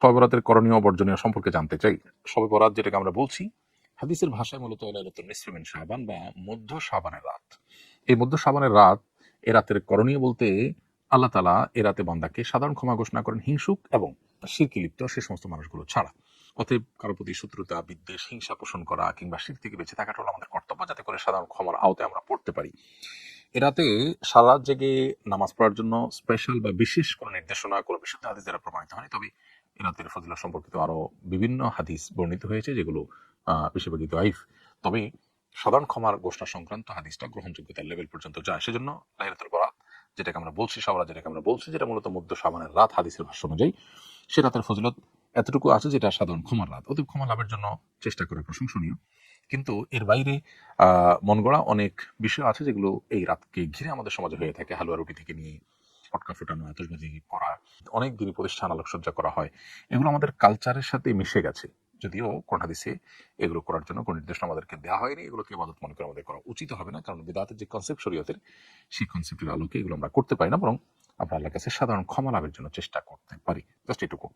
শবে বরাতের করণীয় বর্জনীয় সম্পর্কে জানতে চাই। শবে বরাত যেটাকে আমরা বলছি হাদিসের ভাষায় মূলত লাইলাতুন নিসফি মিন শাবান বা মধ্য শাবানের রাত। এই মধ্য শাবানের রাত এ রাতের করণীয় বলতে আল্লাহ তাআলা এ রাতে বান্দাকে সাধারণ ক্ষমা ঘোষণা করেন হিংসুক এবং শিরকে লিপ্ত সে সমস্ত মানুষগুলো ছাড়া। অতএব কারো প্রতি শত্রুতা, বিদ্বেষ, হিংসা পোষণ করা কিংবা শিরক থেকে বেঁচে থাকাটা হলো আমাদের কর্তব্য, যাতে করে সাধারণ ক্ষমার আওতায় আমরা পড়তে পারি। এ রাতে সারা রাত জেগে নামাজ পড়ার জন্য স্পেশাল বা বিশেষ কোনো নির্দেশনা কোনো বিশুদ্ধ হাদিস দ্বারা প্রমাণিত হয়নি। তবে এ রাতের ফজিলত সম্পর্কিত আরো বিভিন্ন হাদিস বর্ণিত হয়েছে, যেগুলো বেশিরভাগই দাইফ। তবে সাধারণ ক্ষমার ঘোষণা সংক্রান্ত হাদিসটা গ্রহণযোগ্যতার লেভেল পর্যন্ত যায়। সেজন্য লাইলাতুল বরাত যেটাকে আমরা বলছি, সবার যেটাকে আমরা বলছি, যেটা মূলত মধ্য শাবানের রাত হাদিসের ভাষ্য অনুযায়ী, সে রাতের ফজিলত এতটুকু আছে যেটা সাধারণ ক্ষমার রাত। অতএব ক্ষমা লাভের জন্য চেষ্টা করা প্রশংসনীয়। কিন্তু এর বাইরে মন গড়া অনেক বিষয় আছে যেগুলো এই রাতকে ঘিরে আমাদের সমাজে হয়ে থাকে। হালুয়া রুটি থেকে নিয়ে পটকা ফোটানো, আতশবাজি করা, অনেক দিনই প্রতিষ্ঠান আলোকসজ্জা করা হয়। এগুলো আমাদের কালচারের সাথে মিশে গেছে। যদিও কোন হাদিসে এগুলো করার জন্য কোনো নির্দেশনা আমাদেরকে দেওয়া হয়নি। এগুলোকে ইবাদত মনে করে আমাদের করা উচিত হবে না, কারণ বিদআতের যে কনসেপ্ট শরীয়তের, সেই কনসেপ্টের আলোকে এগুলো আমরা করতে পারি না, বরং আমরা আল্লাহর কাছে সাধারণ ক্ষমা লাভের জন্য চেষ্টা করতে পারি। জাস্ট এটুকু।